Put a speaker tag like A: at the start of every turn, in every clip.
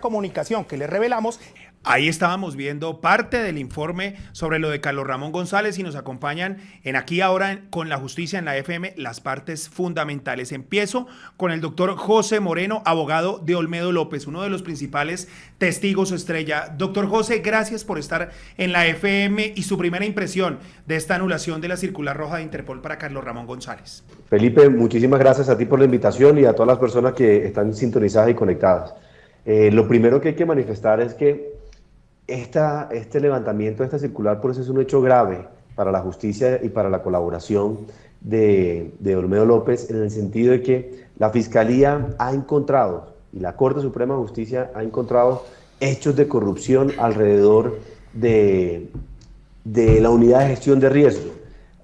A: comunicación que le revelamos.
B: Ahí estábamos viendo parte del informe sobre lo de Carlos Ramón González y nos acompañan en Aquí Ahora con la Justicia en la FM las partes fundamentales. Empiezo con el doctor José Moreno, abogado de Olmedo López, uno de los principales testigos estrella. Doctor José, gracias por estar en la FM y su primera impresión de esta anulación de la circular roja de Interpol para Carlos Ramón González.
C: Felipe, muchísimas gracias a ti por la invitación y a todas las personas que están sintonizadas y conectadas. Lo primero que hay que manifestar es que este levantamiento de esta circular por eso es un hecho grave para la justicia y para la colaboración de Olmedo López, en el sentido de que la Fiscalía ha encontrado, y la Corte Suprema de Justicia ha encontrado hechos de corrupción alrededor de la unidad de gestión de riesgo,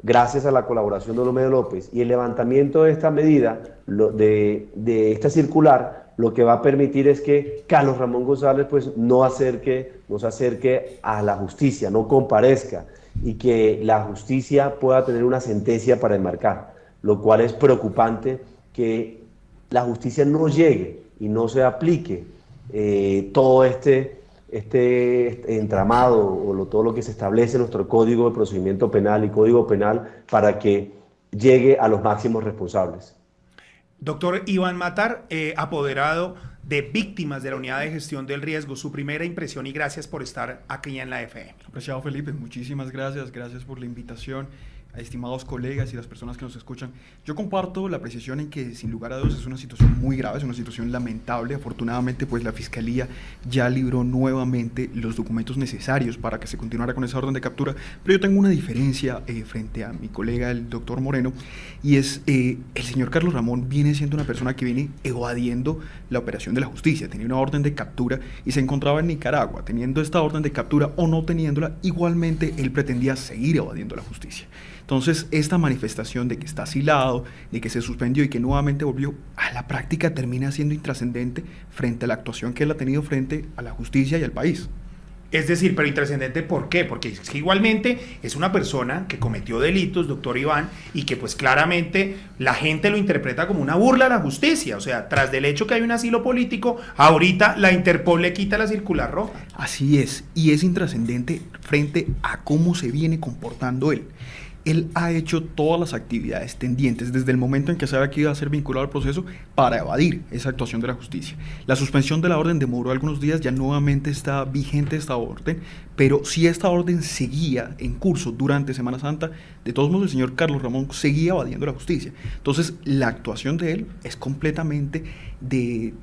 C: gracias a la colaboración de Olmedo López. Y el levantamiento de esta medida, de esta circular, lo que va a permitir es que Carlos Ramón González pues no se acerque a la justicia, no comparezca, y que la justicia pueda tener una sentencia para enmarcar, lo cual es preocupante, que la justicia no llegue y no se aplique todo este entramado o todo lo que se establece en nuestro Código de Procedimiento Penal y Código Penal para que llegue a los máximos responsables.
B: Doctor Iván Matar, apoderado de víctimas de la unidad de gestión del riesgo, su primera impresión y gracias por estar aquí en la FM.
D: Apreciado Felipe, muchísimas gracias por la invitación, a estimados colegas y las personas que nos escuchan. Yo comparto la apreciación en que sin lugar a dudas es una situación muy grave, es una situación lamentable. Afortunadamente pues la Fiscalía ya libró nuevamente los documentos necesarios para que se continuara con esa orden de captura, pero yo tengo una diferencia frente a mi colega el doctor Moreno, y es el señor Carlos Ramón viene siendo una persona que viene evadiendo la operación de la justicia. Tenía una orden de captura y se encontraba en Nicaragua. Teniendo esta orden de captura o no teniéndola, igualmente él pretendía seguir evadiendo la justicia. Entonces, esta manifestación de que está asilado, de que se suspendió y que nuevamente volvió, a la práctica termina siendo intrascendente frente a la actuación que él ha tenido frente a la justicia y al país.
B: Es decir, pero intrascendente, ¿por qué? Porque es que igualmente es una persona que cometió delitos, doctor Iván, y que pues claramente la gente lo interpreta como una burla a la justicia. O sea, tras del hecho que hay un asilo político, ahorita la Interpol le quita la circular roja.
D: Así es, y es intrascendente frente a cómo se viene comportando él. Él ha hecho todas las actividades tendientes desde el momento en que sabe que iba a ser vinculado al proceso para evadir esa actuación de la justicia. La suspensión de la orden demoró algunos días, ya nuevamente está vigente esta orden, pero si esta orden seguía en curso durante Semana Santa, de todos modos el señor Carlos Ramón seguía evadiendo la justicia. Entonces la actuación de él es completamente de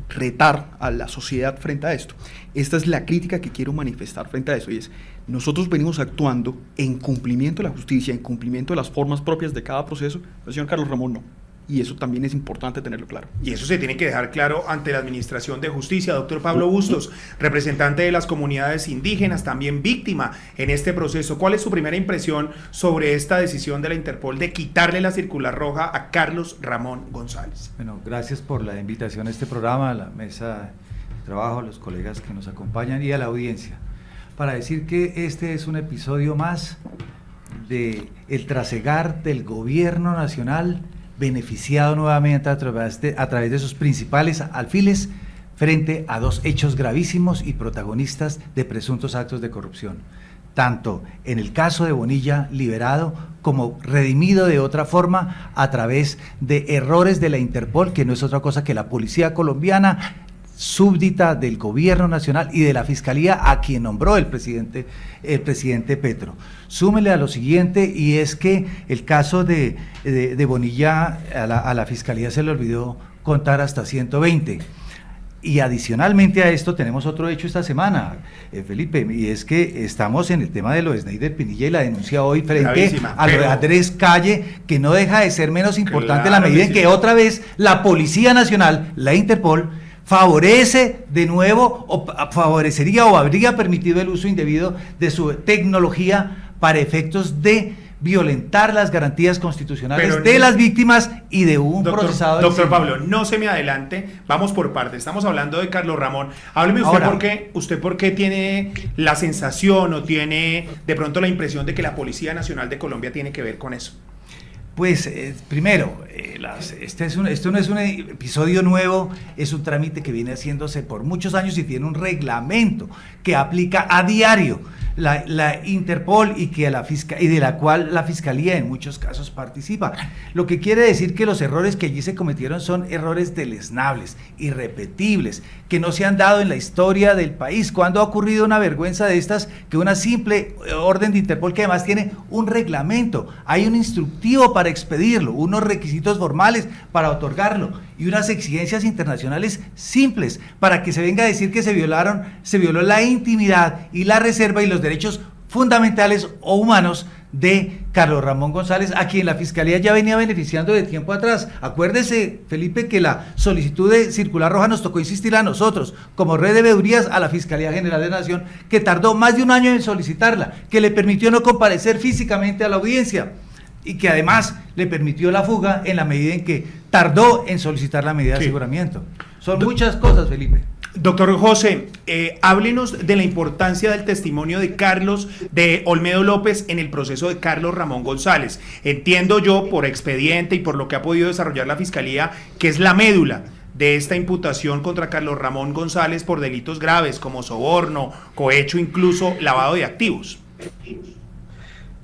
D: retar a la sociedad frente a esto. Esta es la crítica que quiero manifestar frente a eso, y es: nosotros venimos actuando en cumplimiento de la justicia, en cumplimiento de las formas propias de cada proceso, el señor Carlos Ramón no. Y eso también es importante tenerlo claro.
B: Y eso se tiene que dejar claro ante la Administración de Justicia. Doctor Pablo Bustos, representante de las comunidades indígenas, también víctima en este proceso. ¿Cuál es su primera impresión sobre esta decisión de la Interpol de quitarle la circular roja a Carlos Ramón González?
E: Bueno, gracias por la invitación a este programa, a la mesa de trabajo, a los colegas que nos acompañan y a la audiencia, para decir que este es un episodio más de el trasegar del gobierno nacional, beneficiado nuevamente a través de sus principales alfiles frente a dos hechos gravísimos y protagonistas de presuntos actos de corrupción, tanto en el caso de Bonilla, liberado, como redimido de otra forma a través de errores de la Interpol, que no es otra cosa que la policía colombiana, súbdita del gobierno nacional y de la Fiscalía, a quien nombró el presidente Petro. Súmele a lo siguiente, y es que el caso de Bonilla, a la Fiscalía se le olvidó contar hasta 120. Y adicionalmente a esto tenemos otro hecho esta semana, Felipe, y es que estamos en el tema de lo de Snyder Pinilla y la denuncia hoy frente a lo de Andrés Calle, que no deja de ser menos importante, claro, en la medida en que otra vez la Policía Nacional, la Interpol, favorece de nuevo, o favorecería o habría permitido el uso indebido de su tecnología para efectos de violentar las garantías constitucionales de las víctimas y de un procesado.
B: Doctor Pablo, no se me adelante, vamos por partes. Estamos hablando de Carlos Ramón. Hábleme usted por qué tiene la sensación o tiene de pronto la impresión de que la Policía Nacional de Colombia tiene que ver con eso.
E: Pues primero, esto no es un episodio nuevo, es un trámite que viene haciéndose por muchos años y tiene un reglamento que aplica a diario la Interpol y de la cual la Fiscalía en muchos casos participa. Lo que quiere decir que los errores que allí se cometieron son errores deleznables, irrepetibles, que no se han dado en la historia del país. ¿Cuándo ha ocurrido una vergüenza de estas que una simple orden de Interpol, que además tiene un reglamento, hay un instructivo para expedirlo, unos requisitos formales para otorgarlo y unas exigencias internacionales simples para que se venga a decir que se violó la intimidad y la reserva y los derechos fundamentales o humanos de Carlos Ramón González, a quien la Fiscalía ya venía beneficiando de tiempo atrás? Acuérdese, Felipe, que la solicitud de circular roja nos tocó insistir a nosotros, como red de veedurías, a la Fiscalía General de la Nación, que tardó más de un año en solicitarla, que le permitió no comparecer físicamente a la audiencia y que además le permitió la fuga en la medida en que tardó en solicitar la medida de aseguramiento. Son muchas cosas, Felipe.
B: Doctor José, háblenos de la importancia del testimonio de Olmedo López en el proceso de Carlos Ramón González. Entiendo yo, por expediente y por lo que ha podido desarrollar la Fiscalía, que es la médula de esta imputación contra Carlos Ramón González por delitos graves como soborno, cohecho, incluso lavado de activos.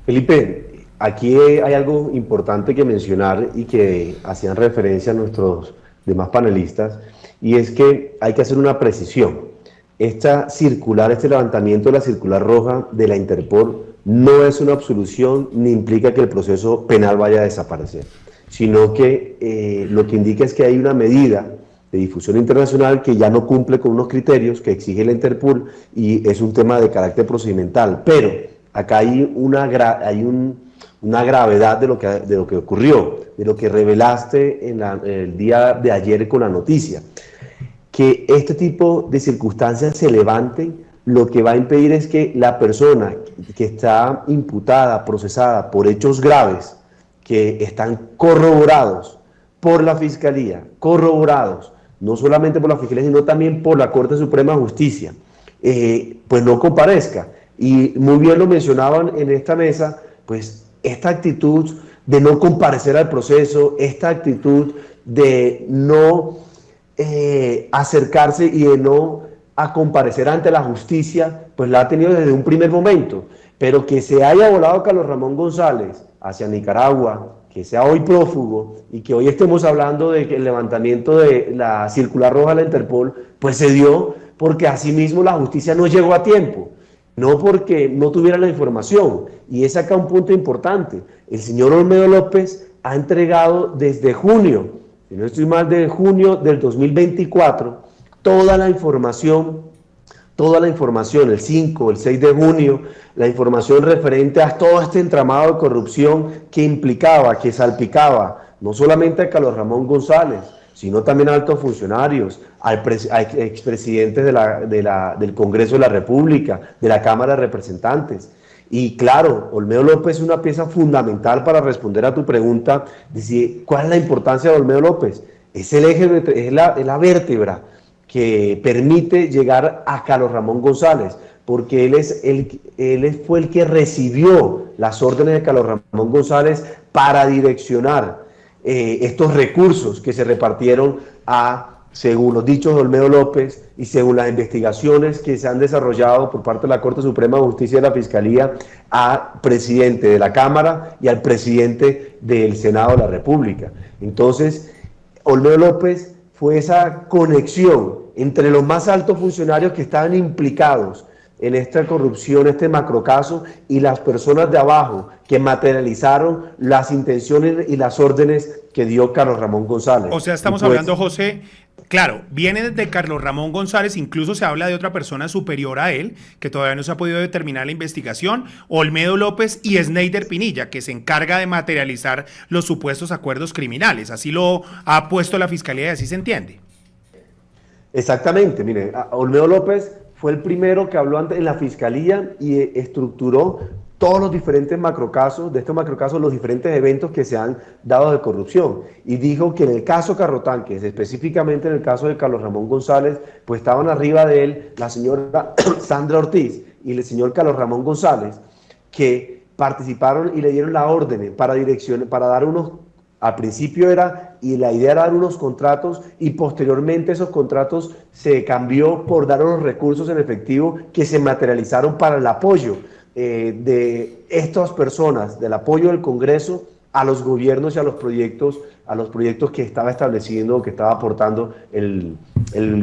C: Felipe, aquí hay algo importante que mencionar y que hacían referencia a nuestros demás panelistas, y es que hay que hacer una precisión. Esta circular, este levantamiento de la circular roja de la Interpol no es una absolución ni implica que el proceso penal vaya a desaparecer, sino que lo que indica es que hay una medida de difusión internacional que ya no cumple con unos criterios que exige la Interpol y es un tema de carácter procedimental. Pero acá hay una gravedad de lo que ocurrió, de lo que revelaste en el día de ayer con la noticia. Que este tipo de circunstancias se levanten, lo que va a impedir es que la persona que está imputada, procesada por hechos graves, que están corroborados por la Fiscalía, corroborados no solamente por la Fiscalía, sino también por la Corte Suprema de Justicia, pues no comparezca. Y muy bien lo mencionaban en esta mesa, pues esta actitud de no comparecer al proceso, esta actitud de no acercarse y de no a comparecer ante la justicia, pues la ha tenido desde un primer momento. Pero que se haya volado Carlos Ramón González hacia Nicaragua, que sea hoy prófugo y que hoy estemos hablando de que el levantamiento de la circular roja de la Interpol, pues se dio porque asimismo la justicia no llegó a tiempo, no porque no tuviera la información. Y es acá un punto importante. El señor Olmedo López ha entregado desde junio, si no estoy mal, de junio del 2024, toda la información, el 5, el 6 de junio, la información referente a todo este entramado de corrupción que implicaba, que salpicaba, no solamente a Carlos Ramón González, sino también a altos funcionarios, a expresidentes del Congreso de la República, de la Cámara de Representantes. Y claro, Olmedo López es una pieza fundamental para responder a tu pregunta de si, ¿cuál es la importancia de Olmedo López? Es el eje, es la vértebra que permite llegar a Carlos Ramón González, porque él fue el que recibió las órdenes de Carlos Ramón González para direccionar estos recursos que se repartieron según los dichos de Olmedo López y según las investigaciones que se han desarrollado por parte de la Corte Suprema de Justicia y de la Fiscalía, al presidente de la Cámara y al presidente del Senado de la República. Entonces, Olmedo López fue esa conexión entre los más altos funcionarios que estaban implicados en esta corrupción, este macrocaso, y las personas de abajo que materializaron las intenciones y las órdenes que dio Carlos Ramón González.
B: O sea, estamos hablando, José, claro, viene desde Carlos Ramón González, incluso se habla de otra persona superior a él, que todavía no se ha podido determinar la investigación, Olmedo López y Sneider Pinilla, que se encarga de materializar los supuestos acuerdos criminales. Así lo ha puesto la Fiscalía y así se entiende.
C: Exactamente, mire, Olmedo López fue el primero que habló en la Fiscalía y estructuró todos los diferentes macrocasos, de estos macrocasos, los diferentes eventos que se han dado de corrupción. Y dijo que en el caso Carrotanques, específicamente en el caso de Carlos Ramón González, pues estaban arriba de él la señora Sandra Ortiz y el señor Carlos Ramón González, que participaron y le dieron la orden para dirección, para dar unos, al principio era, y la idea era dar unos contratos, y posteriormente esos contratos se cambió por dar unos recursos en efectivo que se materializaron para el apoyo de estas personas, del apoyo del Congreso a los gobiernos y a los proyectos que estaba estableciendo, que estaba aportando el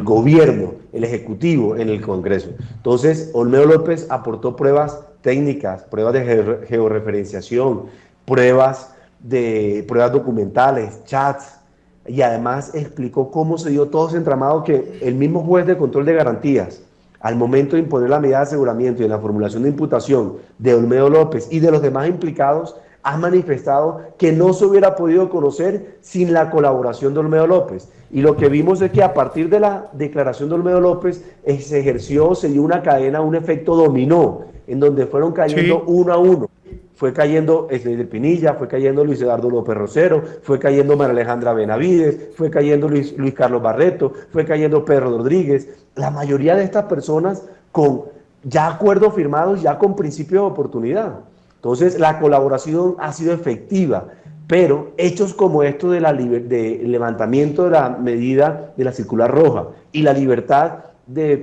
C: gobierno, el ejecutivo en el Congreso. Entonces, Olmedo López aportó pruebas técnicas, pruebas de georreferenciación, pruebas documentales, chats, y además explicó cómo se dio todo ese entramado que el mismo juez de control de garantías, al momento de imponer la medida de aseguramiento y en la formulación de imputación de Olmedo López y de los demás implicados, ha manifestado que no se hubiera podido conocer sin la colaboración de Olmedo López. Y lo que vimos es que a partir de la declaración de Olmedo López se dio una cadena, un efecto dominó, en donde fueron cayendo uno a uno. Fue cayendo Esleider Pinilla, fue cayendo Luis Eduardo López Rosero, fue cayendo María Alejandra Benavides, fue cayendo Luis Carlos Barreto, fue cayendo Pedro Rodríguez. La mayoría de estas personas con ya acuerdos firmados, ya con principio de oportunidad. Entonces, la colaboración ha sido efectiva, pero hechos como esto de levantamiento de la medida de la circular roja y la libertad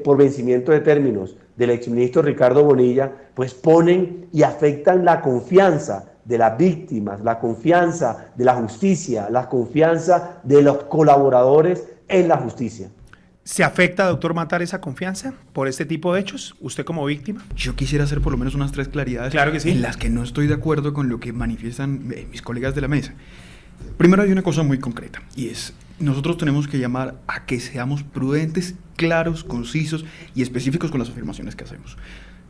C: por vencimiento de términos del exministro Ricardo Bonilla, pues ponen y afectan la confianza de las víctimas, la confianza de la justicia, la confianza de los colaboradores en la justicia.
B: ¿Se afecta, doctor Matar, esa confianza por este tipo de hechos? ¿Usted como víctima?
D: Yo quisiera hacer por lo menos unas 3 claridades,
B: claro que sí,
D: en las que no estoy de acuerdo con lo que manifiestan mis colegas de la mesa. Primero, hay una cosa muy concreta, y es, nosotros tenemos que llamar a que seamos prudentes, claros, concisos y específicos con las afirmaciones que hacemos.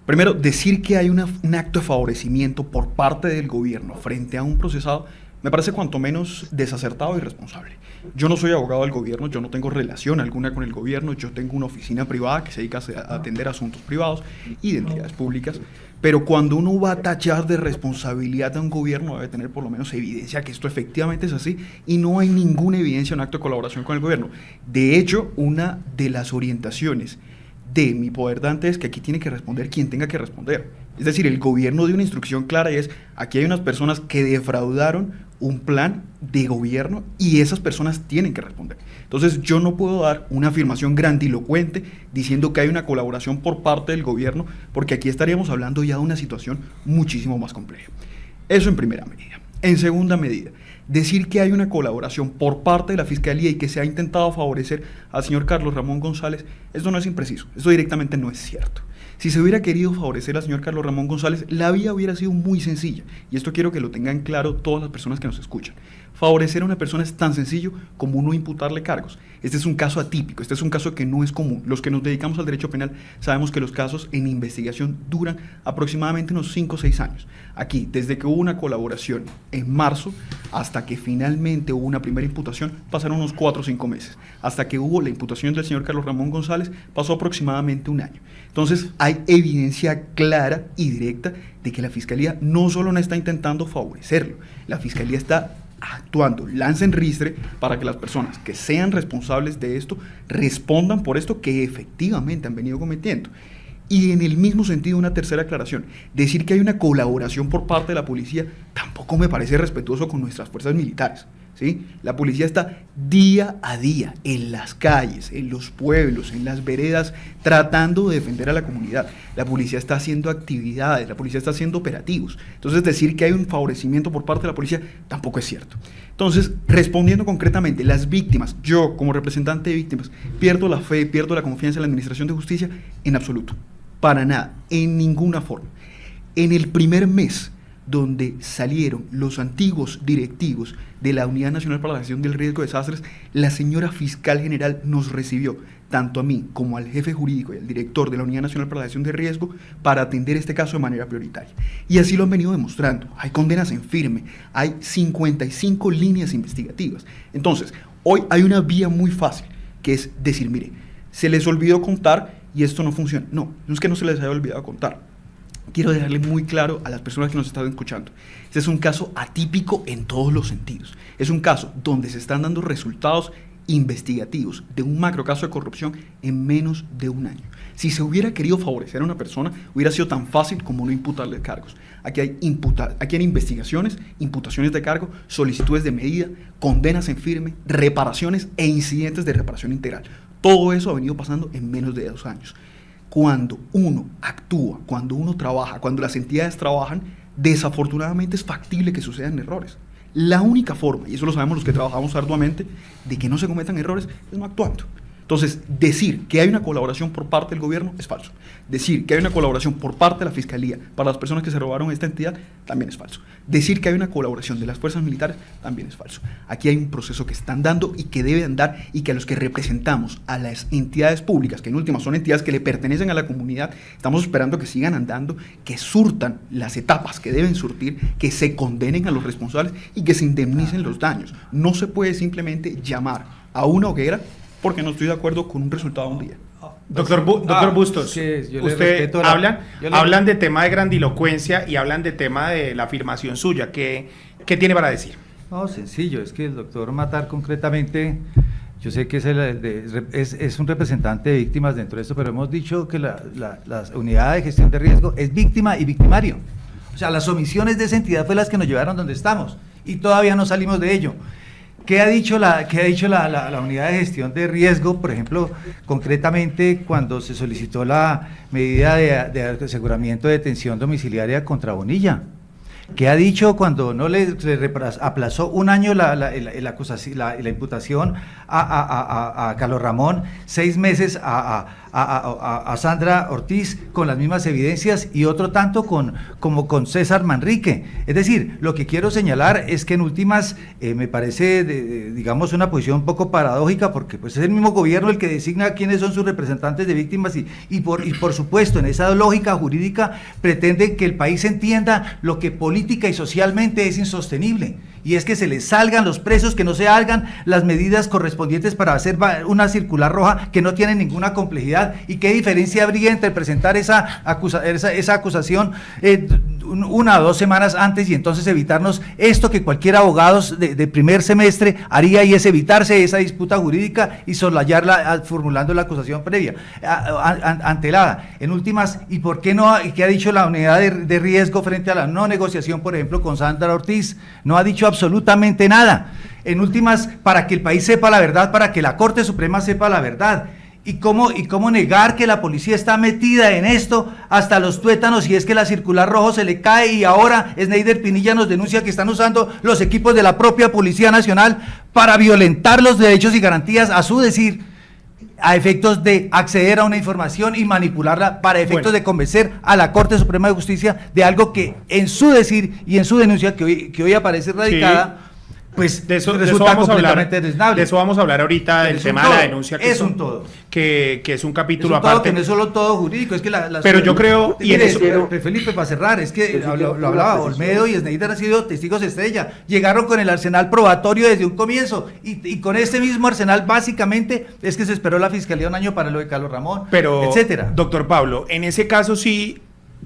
D: Primero, decir que hay un acto de favorecimiento por parte del gobierno frente a un procesado me parece cuanto menos desacertado y irresponsable. Yo no soy abogado del gobierno, yo no tengo relación alguna con el gobierno, yo tengo una oficina privada que se dedica a atender asuntos privados y de entidades públicas, pero cuando uno va a tachar de responsabilidad a un gobierno debe tener por lo menos evidencia que esto efectivamente es así, y no hay ninguna evidencia en un acto de colaboración con el gobierno. De hecho, una de las orientaciones de mi poder dante es que aquí tiene que responder quien tenga que responder. Es decir, el gobierno dio una instrucción clara y es, aquí hay unas personas que defraudaron un plan de gobierno y esas personas tienen que responder. Entonces yo no puedo dar una afirmación grandilocuente diciendo que hay una colaboración por parte del gobierno, porque aquí estaríamos hablando ya de una situación muchísimo más compleja. Eso en primera medida. En segunda medida, decir que hay una colaboración por parte de la Fiscalía y que se ha intentado favorecer al señor Carlos Ramón González, esto no es impreciso, esto directamente no es cierto. Si se hubiera querido favorecer al señor Carlos Ramón González, la vía hubiera sido muy sencilla, y esto quiero que lo tengan claro todas las personas que nos escuchan. Favorecer a una persona es tan sencillo como no imputarle cargos. Este es un caso atípico, este es un caso que no es común. Los que nos dedicamos al derecho penal sabemos que los casos en investigación duran aproximadamente unos 5 o 6 años. Aquí, desde que hubo una colaboración en marzo hasta que finalmente hubo una primera imputación, pasaron unos 4 o 5 meses. Hasta que hubo la imputación del señor Carlos Ramón González, pasó aproximadamente un año. Entonces, hay evidencia clara y directa de que la Fiscalía no solo no está intentando favorecerlo, la Fiscalía está actuando, lanza en ristre para que las personas que sean responsables de esto respondan por esto que efectivamente han venido cometiendo. Y en el mismo sentido, una tercera aclaración, decir que hay una colaboración por parte de la policía tampoco me parece respetuoso con nuestras fuerzas militares, ¿sí? La policía está día a día en las calles, en los pueblos, en las veredas, tratando de defender a la comunidad. La policía está haciendo actividades, la policía está haciendo operativos. Entonces, decir que hay un favorecimiento por parte de la policía tampoco es cierto. Entonces, respondiendo concretamente, las víctimas, yo como representante de víctimas, pierdo la fe, pierdo la confianza en la administración de justicia, en absoluto. Para nada, en ninguna forma. En el primer mes donde salieron los antiguos directivos de la Unidad Nacional para la Gestión del Riesgo de Desastres, la señora fiscal general nos recibió, tanto a mí como al jefe jurídico y al director de la Unidad Nacional para la Gestión de Riesgo, para atender este caso de manera prioritaria. Y así lo han venido demostrando. Hay condenas en firme, hay 55 líneas investigativas. Entonces, hoy hay una vía muy fácil, que es decir, mire, se les olvidó contar y esto no funciona. No, no es que no se les haya olvidado contar. Quiero dejarle muy claro a las personas que nos están escuchando. Este es un caso atípico en todos los sentidos. Es un caso donde se están dando resultados investigativos de un macrocaso de corrupción en menos de un año. Si se hubiera querido favorecer a una persona, hubiera sido tan fácil como no imputarle cargos. Aquí hay investigaciones, imputaciones de cargo, solicitudes de medida, condenas en firme, reparaciones e incidentes de reparación integral. Todo eso ha venido pasando en menos de 2 años. Cuando uno actúa, cuando uno trabaja, cuando las entidades trabajan, desafortunadamente es factible que sucedan errores. La única forma, y eso lo sabemos los que trabajamos arduamente, de que no se cometan errores es no actuando. Entonces, decir que hay una colaboración por parte del gobierno es falso. Decir que hay una colaboración por parte de la Fiscalía para las personas que se robaron esta entidad también es falso. Decir que hay una colaboración de las fuerzas militares también es falso. Aquí hay un proceso que están dando y que debe andar, y que a los que representamos, a las entidades públicas, que en última son entidades que le pertenecen a la comunidad, estamos esperando que sigan andando, que surtan las etapas que deben surtir, que se condenen a los responsables y que se indemnicen los daños. No se puede simplemente llamar a una hoguera porque no estoy de acuerdo con un resultado un día.
B: Doctor Bustos, usted hablan de tema de grandilocuencia y hablan de tema de la afirmación suya. ¿Qué tiene para decir?
E: No, sencillo, es que el doctor Matar concretamente, yo sé que es un representante de víctimas dentro de esto, pero hemos dicho que la unidad de gestión de riesgo es víctima y victimario. O sea, las omisiones de esa entidad fue las que nos llevaron donde estamos y todavía no salimos de ello. ¿Qué ha dicho la unidad de gestión de riesgo, por ejemplo, concretamente cuando se solicitó la medida de aseguramiento de detención domiciliaria contra Bonilla? ¿Qué ha dicho cuando no le aplazó un año la imputación a Carlos Ramón, 6 meses a Sandra Ortiz con las mismas evidencias y otro tanto como con César Manrique? Es decir, lo que quiero señalar es que en últimas me parece, digamos, una posición un poco paradójica, porque pues es el mismo gobierno el que designa quiénes son sus representantes de víctimas y por supuesto en esa lógica jurídica pretende que el país entienda lo que política y socialmente es insostenible, y es que se les salgan los presos, que no se hagan las medidas correspondientes para hacer una circular roja que no tiene ninguna complejidad. ¿Y qué diferencia habría entre presentar esa acusación 1 o 2 semanas antes y entonces evitarnos esto que cualquier abogado de primer semestre haría, y es evitarse esa disputa jurídica y soslayarla formulando la acusación previa, antelada? En últimas, ¿y por qué no? ¿Qué ha dicho la unidad de riesgo frente a la no negociación, por ejemplo, con Sandra Ortiz? No ha dicho absolutamente nada. En últimas, para que el país sepa la verdad, para que la Corte Suprema sepa la verdad. ¿Y cómo negar que la policía está metida en esto hasta los tuétanos, y es que la circular rojo se le cae y ahora Sneider Pinilla nos denuncia que están usando los equipos de la propia Policía Nacional para violentar los derechos y garantías, a su decir, a efectos de acceder a una información y manipularla para efectos de convencer a la Corte Suprema de Justicia de algo que en su decir y en su denuncia que hoy aparece radicada, sí, pues
B: de eso vamos a hablar. De eso vamos a hablar ahorita, del tema de la denuncia, que es un capítulo aparte.
E: Que no es solo todo jurídico, es que
B: pero yo creo, y
E: mire, Felipe, para cerrar, es que lo hablaba Olmedo y Sneider han sido testigos estrella. Llegaron con el arsenal probatorio desde un comienzo, y con este mismo arsenal básicamente es que se esperó la Fiscalía un año para lo de Carlos Ramón, etcétera.
B: Doctor Pablo, en ese caso sí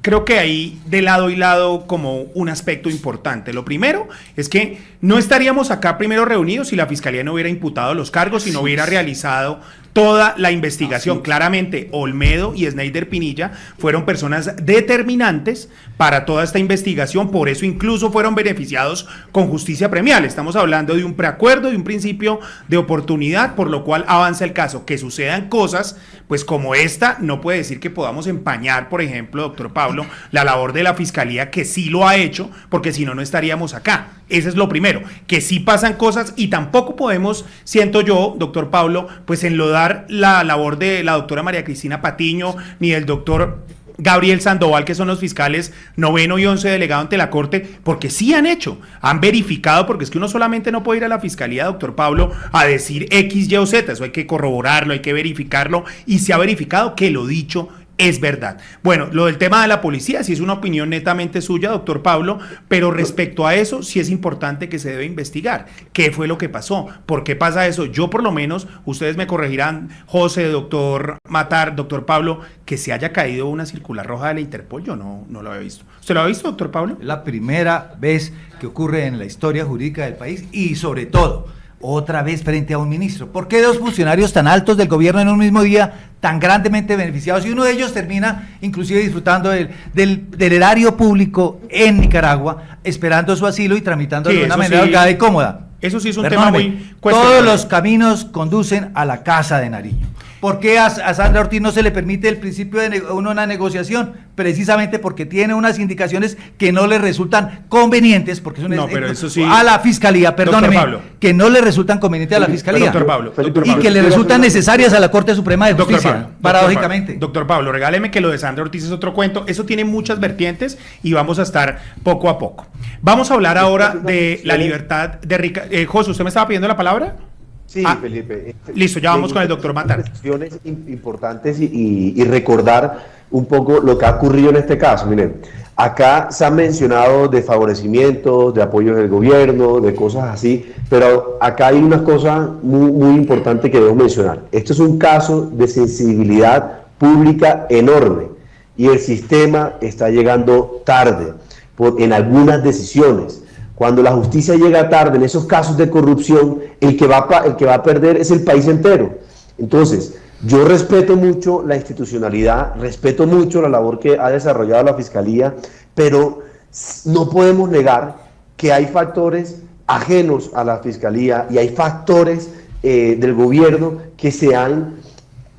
B: creo que hay de lado y lado como un aspecto importante. Lo primero es que no estaríamos acá primero reunidos si la Fiscalía no hubiera imputado los cargos y no hubiera realizado toda la investigación. Claramente, Olmedo y Sneider Pinilla fueron personas determinantes para toda esta investigación, por eso incluso fueron beneficiados con justicia premial. Estamos hablando de un preacuerdo, de un principio de oportunidad, por lo cual avanza el caso. Que sucedan cosas, pues como esta, no puede decir que podamos empañar, por ejemplo, doctor Pablo, la labor de la Fiscalía, que sí lo ha hecho, porque si no, no estaríamos acá. Ese es lo primero, que sí pasan cosas, y tampoco podemos, siento yo, doctor Pablo, pues enlodar la labor de la doctora María Cristina Patiño, ni del doctor Gabriel Sandoval, que son los fiscales 9º y 11 delegado ante la Corte, porque sí han verificado, porque es que uno solamente no puede ir a la Fiscalía, doctor Pablo, a decir X, Y o Z, eso hay que corroborarlo, hay que verificarlo, y se ha verificado que lo dicho es verdad. Bueno, lo del tema de la policía sí es una opinión netamente suya, doctor Pablo, pero respecto a eso sí es importante que se debe investigar. ¿Qué fue lo que pasó? ¿Por qué pasa eso? Yo por lo menos, ustedes me corregirán, José, doctor Matar, doctor Pablo, que se haya caído una circular roja de la Interpol, yo no lo había visto. ¿Usted lo ha visto, doctor Pablo?
E: La primera vez que ocurre en la historia jurídica del país, y sobre todo otra vez frente a un ministro. ¿Por qué dos funcionarios tan altos del gobierno en un mismo día, tan grandemente beneficiados, y uno de ellos termina inclusive disfrutando del erario público en Nicaragua, esperando su asilo y tramitándolo de una manera holgada y cómoda?
B: Eso sí es un
E: Perdóname,
B: tema muy cuestionable.
E: todos los caminos conducen a la casa de Nariño. ¿Por qué a Sandra Ortiz no se le permite el principio de una negociación? Precisamente porque tiene unas indicaciones que no le resultan convenientes, porque son
B: pero eso sí,
E: a la fiscalía, perdóneme, que no le resultan convenientes a la fiscalía,
B: doctor Pablo,
E: y que le resultan necesarias a la Corte Suprema de Justicia, paradójicamente.
B: Doctor Pablo, regáleme que lo de Sandra Ortiz es otro cuento. Eso tiene muchas vertientes y vamos a estar poco a poco. Vamos a hablar ahora de la libertad de Ricardo. José, ¿usted me estaba pidiendo la palabra?
C: Sí, Felipe.
B: Listo, ya vamos con el doctor Matar.
C: Decisiones importantes y recordar un poco lo que ha ocurrido en este caso. Miren, acá se han mencionado de favorecimientos, de apoyos del gobierno, de cosas así, pero acá hay unas cosas muy importantes que debo mencionar. Esto es un caso de sensibilidad pública enorme y el sistema está llegando tarde en algunas decisiones. Cuando la justicia llega tarde en esos casos de corrupción, el que va a perder es el país entero. Entonces, yo respeto mucho la institucionalidad, respeto mucho la labor que ha desarrollado la Fiscalía, pero no podemos negar que hay factores ajenos a la Fiscalía y hay factores del gobierno que se han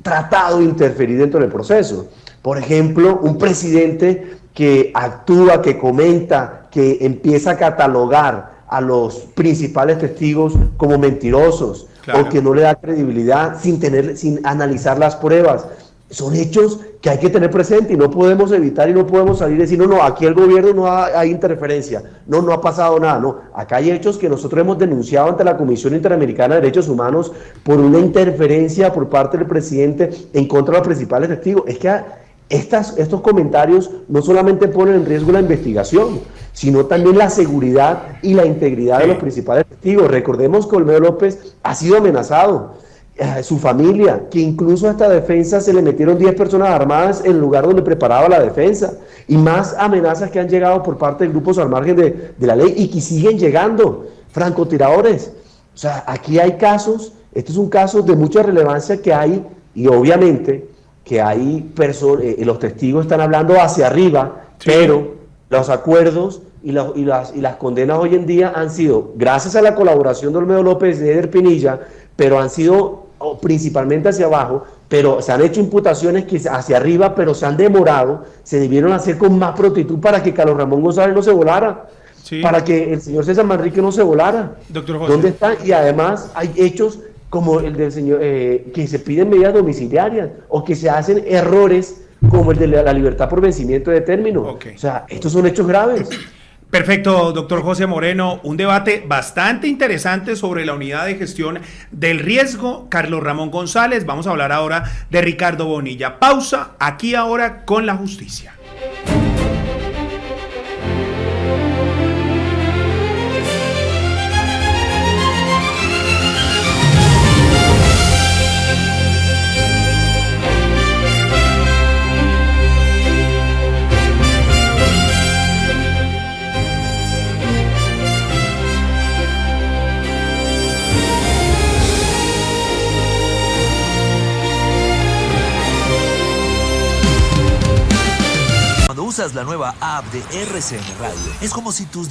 C: tratado de interferir dentro del proceso. Por ejemplo, un presidente que actúa, que comenta, que empieza a catalogar a los principales testigos como mentirosos, claro, o que no le da credibilidad sin analizar las pruebas. Son hechos que hay que tener presente y no podemos evitar y no podemos salir y decir, no, aquí el gobierno no hay interferencia, no ha pasado nada, no. Acá hay hechos que nosotros hemos denunciado ante la Comisión Interamericana de Derechos Humanos por una interferencia por parte del presidente en contra de los principales testigos. Es que estos comentarios no solamente ponen en riesgo la investigación, sino también la seguridad y la integridad de los principales testigos. Recordemos que Olmedo López ha sido amenazado, su familia, que incluso a esta defensa se le metieron 10 personas armadas en el lugar donde preparaba la defensa, y más amenazas que han llegado por parte de grupos al margen de la ley y que siguen llegando, francotiradores. O sea, aquí hay casos, este es un caso de mucha relevancia que hay, y obviamente que hay personas, los testigos están hablando hacia arriba, sí, pero los acuerdos y las condenas hoy en día han sido gracias a la colaboración de Olmedo López y de Eder Pinilla, pero han sido principalmente hacia abajo, pero se han hecho imputaciones que hacia arriba, pero se han demorado, se debieron hacer con más prontitud para que Carlos Ramón González no se volara, sí, para que el señor César Manrique no se volara. Doctor José. ¿Dónde están? Y además hay hechos como el del señor, que se piden medidas domiciliarias o que se hacen errores como el de la libertad por vencimiento de término. Okay. O sea, estos son hechos graves.
B: Perfecto, doctor José Moreno, un debate bastante interesante sobre la unidad de gestión del riesgo, Carlos Ramón González. Vamos a hablar ahora de Ricardo Bonilla. Pausa, aquí ahora con la justicia.
A: Usas la nueva app de RCN Radio. Es como si tus